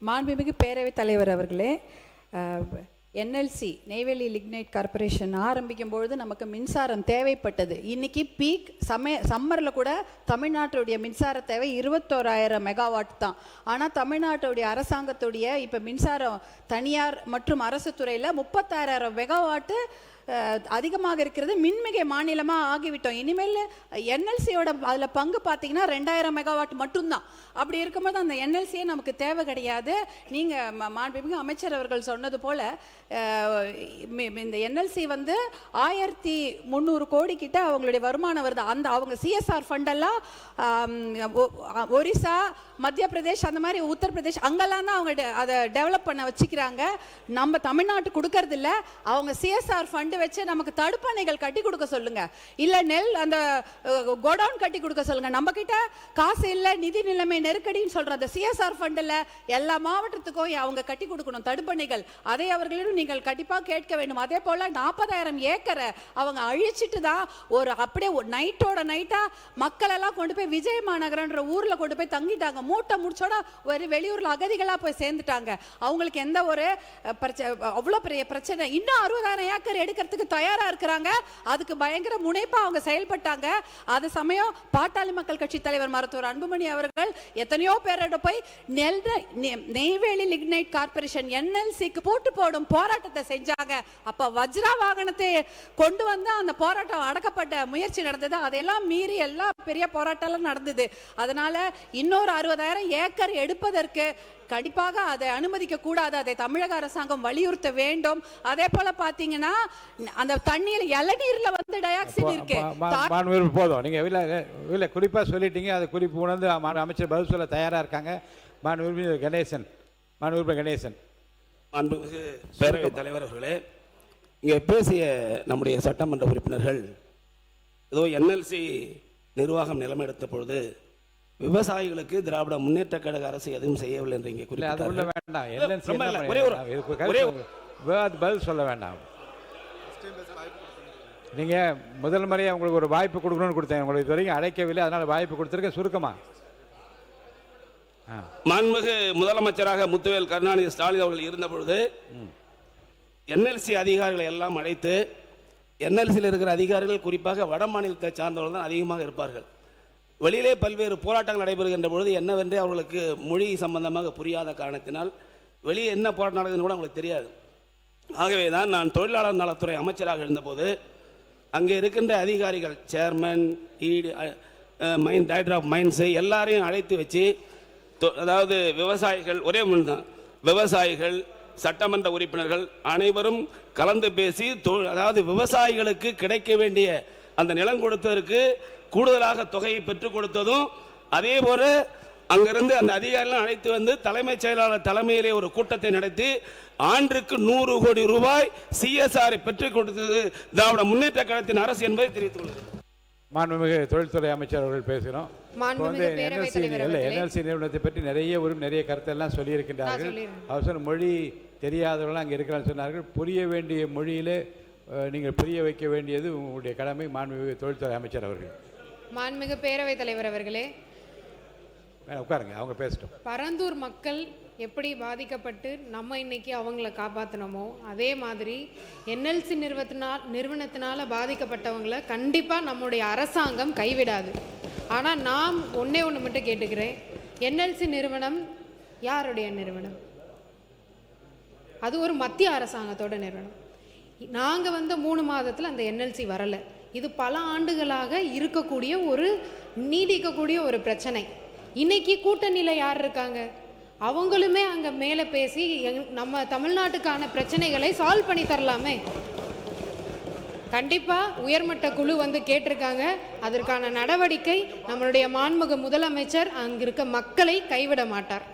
மாண்புமிகு பேரவைத் தலைவர் அவர்களே, என்எல்சி நெய்வேலி லிக்னைட் கார்பரேஷன் ஆரம்பிக்கும் பொழுது நமக்கு மின்சாரம் தேவைப்பட்டது. இன்னைக்கு பீக் சம்மரில் கூட தமிழ்நாட்டுடைய மின்சார தேவை 21,000 மெகாவாட் தான். ஆனால் தமிழ்நாட்டுடைய அரசாங்கத்துடைய இப்போ மின்சாரம் தனியார் மற்றும் அரசு துறையில் 36,000 மெகாவாட்டு அதிகமாக இருக்கிறது. மின்மிகை மாநிலமாக ஆகிவிட்டோம். இனிமேல் என்எல்சியோட அதில் பங்கு பார்த்தீங்கன்னா 2,000 மெகாவாட் மட்டும்தான். அப்படி இருக்கும்போது அந்த என்எல்சியே நமக்கு தேவை கிடையாது. நீங்கள் மாண்புமிகு அமைச்சர் அவர்கள் சொன்னது போல் இந்த என்எல்சி 1300 கோடி கிட்ட அவங்களுடைய வருமானம் வருது. அந்த அவங்க சிஎஸ்ஆர் ஃபண்டெல்லாம் ஒரிசா, மத்திய பிரதேஷ், அந்த மாதிரி உத்தரப்பிரதேஷ் அங்கெல்லாம் தான் அவங்க அதை டெவலப் பண்ண வச்சுக்கிறாங்க. நம்ம தமிழ்நாட்டு கொடுக்கறது இல்லை. அவங்க சிஎஸ்ஆர் ஃபண்ட் வச்சு நமக்கு தடுப்பணைகள் கட்டி கொடுக்க சொல்லுங்க, இல்ல நெல் அந்த கோடவுன் கட்டி கொடுக்க சொல்லுங்க. நம்ம கிட்ட காசு இல்ல, நிதி நிலைமை நெருக்கடின்னு சொல்ற அந்த சிஎஸ்ஆர் ஃபண்ட்ல எல்லா மாவட்டத்துக்கும் அவங்க கட்டி கொடுக்கணும் தடுப்பணைகள். அதை அவர்களிடம் நீங்கள் கண்டிப்பா கேட்க வேண்டும். அதே போல 40,000 ஏக்கரை அவங்க அழிச்சிட்டு தான் அப்படியே நைட்டோட நைட்டா மக்கள் எல்லாம் கொண்டு போய் விஜய் மாநகரன்ற ஊர்ல கொண்டு போய் தங்கிட்டாங்க. மூட்டை முடிச்சோட ஒரு வெளியூர்ல அகதிகளா போய் சேர்ந்துட்டாங்க. அவங்களுக்கு எந்த ஒரு அவ்வளவு பெரிய பிரச்சனை. இன்னும் 60,000 ஏக்கர் எடுக்கிறதுக்கு தயாரா இருக்கிறாங்க. அதுக்கு பயங்கர முனைப்பா அவங்க செயல்பட்டாங்க. அது சமயம் பாட்டாளி மக்கள் கட்சி தலைவர் மருத்துவர் அன்புமணி அவர்கள் எத்தனையோ பேரோட போய் நெய்வேலி லிக்னைட் கார்பரேஷன் என்எல்சிக்கு போடும் போராட்டத்தை செஞ்சாங்க. அப்ப வஜ்ரா வாகனத்தை கொண்டு வந்து அந்த போராட்டம் அடக்கப்பட்ட முயற்சி நடந்தது. அதெல்லாம் மீறி எல்லா பெரிய போராட்டம் நடந்தது. அதனால இன்னொரு 60,000 ஏக்கர் எடுப்பதற்கு கண்டிப்பாக அதை அனுமதிக்க கூடாது. அதை தமிழக அரசாங்கம் வலியுறுத்த வேண்டும். அதே போல பாத்தீங்கன்னா அந்த தண்ணீர் இளநீர்ல டயாக்சைடு இருக்கு. போதும், நீங்க குறிப்பா சொல்லிட்டீங்க. அது குறிப்பு உணர்ந்து அமைச்சர் பதில் சொல்ல தயாரா இருக்காங்க. கணேசன், மாண்புமிகு பேரவைத் தலைவர் அவர்களே, இங்கே பேசிய நம்முடைய சட்டமன்ற உறுப்பினர்கள் ஏதோ என்எல்சி நிர்வாகம் நிலைமையெடுத்த பொழுது விவசாயிகளுக்கு திராவிட முன்னேற்ற கழக அரசு எதுவும் செய்யவில்லை என்று இங்கே பதில் சொல்ல வேண்டாம். நீங்க முதல் முறையாக உங்களுக்கு ஒரு வாய்ப்பு கொடுக்கணும்னு கொடுத்தேன். உங்களுக்கு இது வரைக்கும் அழைக்கவில்லை, அதனால வாய்ப்பு கொடுத்துருக்க. சுருக்கமா மாண்புமிகு முதலமைச்சராக முத்துவேல் கருணாநிதி ஸ்டாலின் அவர்கள் இருந்த பொழுது என்எல்சி அதிகாரிகளை எல்லாம் அழைத்து, என்எல்சியில் இருக்கிற அதிகாரிகள் குறிப்பாக வட மாநிலத்தை சார்ந்தவர்கள் தான் அதிகமாக இருப்பார்கள். வெளியிலே பல்வேறு போராட்டங்கள் நடைபெறுகின்ற பொழுது என்னவென்றே அவர்களுக்கு மொழி சம்பந்தமாக புரியாத காரணத்தினால் வெளியே என்ன போராட்டம் நடக்குதுன்னு கூட அவங்களுக்கு தெரியாது. ஆகவே தான் நான் தொழிலாளர் நலத்துறை அமைச்சராக இருந்தபோது அங்கே இருக்கின்ற அதிகாரிகள், chairman, mine, director of mines எல்லாரையும் அழைத்து வச்சு, அதாவது விவசாயிகள், ஒரே முன் தான் விவசாயிகள், சட்டமன்ற உறுப்பினர்கள் அனைவரும் கலந்து பேசி, அதாவது விவசாயிகளுக்கு கிடைக்க வேண்டிய அந்த நிலம் கொடுத்ததற்கு கூடுதலாக தொகையை பெற்றுக் கொடுத்ததும், அதே போல அங்கிருந்து அந்த அதிகாரிகள் அழைத்து வந்து தலைமைச் செயலாளர் தலைமையிலே ஒரு கூட்டத்தை நடத்தி ஆண்டுக்கு 100 கோடி ரூபாய் சிஎஸ்ஆர் பெற்றுக் கொடுத்தது திராவிட முன்னேற்ற கழகத்தின் அரசு என்பதை தெரிவித்துள்ளது. மாண்புமிகு தொழில்துறை அமைச்சர் அவர்கள் பேசுகிறோம். என்எல்சி நிறுவனத்தை பற்றி நிறைய கருத்தெல்லாம் சொல்லியிருக்கின்றார்கள். அவசர மொழி தெரியாதவர்கள் அங்கே இருக்கிறான்னு சொன்னார்கள். புரிய வேண்டிய மொழியிலே நீங்கள் புரிய வைக்க வேண்டியது உங்களுடைய கடமை. மாண்புமிகு தொழில்துறை அமைச்சர் அவர்கள். மாண்புமிகு பேரவைத் தலைவர் அவர்களே, உட்காருங்க, அவங்க பேசட்டும். பரந்தூர் மக்கள் எப்படி பாதிக்கப்பட்டு நம்ம இன்னைக்கு அவங்கள காப்பாற்றணுமோ அதே மாதிரி என்எல்சி நிறுவனத்தினால பாதிக்கப்பட்டவங்களை கண்டிப்பாக நம்முடைய அரசாங்கம் கைவிடாது. ஆனால் நான் ஒன்று மட்டும் கேட்டுக்கிறேன், என்எல்சி நிறுவனம் யாருடைய நிறுவனம்? அது ஒரு மத்திய அரசாங்கத்தோட நிறுவனம். நாங்கள் 3 மாதத்தில் அந்த என்எல்சி வரலை. இது பல ஆண்டுகளாக இருக்கக்கூடிய நீடிக்கக்கூடிய ஒரு பிரச்சனை. இன்னைக்கு கூட்டணியில் யார் இருக்காங்க? அவங்களுமே அங்கே மேலே பேசி நம்ம தமிழ்நாட்டுக்கான பிரச்சனைகளை சால்வ் பண்ணி தரலாமே. கண்டிப்பாக உயர்மட்ட குழு கேட்டிருக்காங்க. அதற்கான நடவடிக்கை நம்மளுடைய மாண்புமிகு முதலமைச்சர் அங்கிருக்க மக்களை கைவிட மாட்டார்.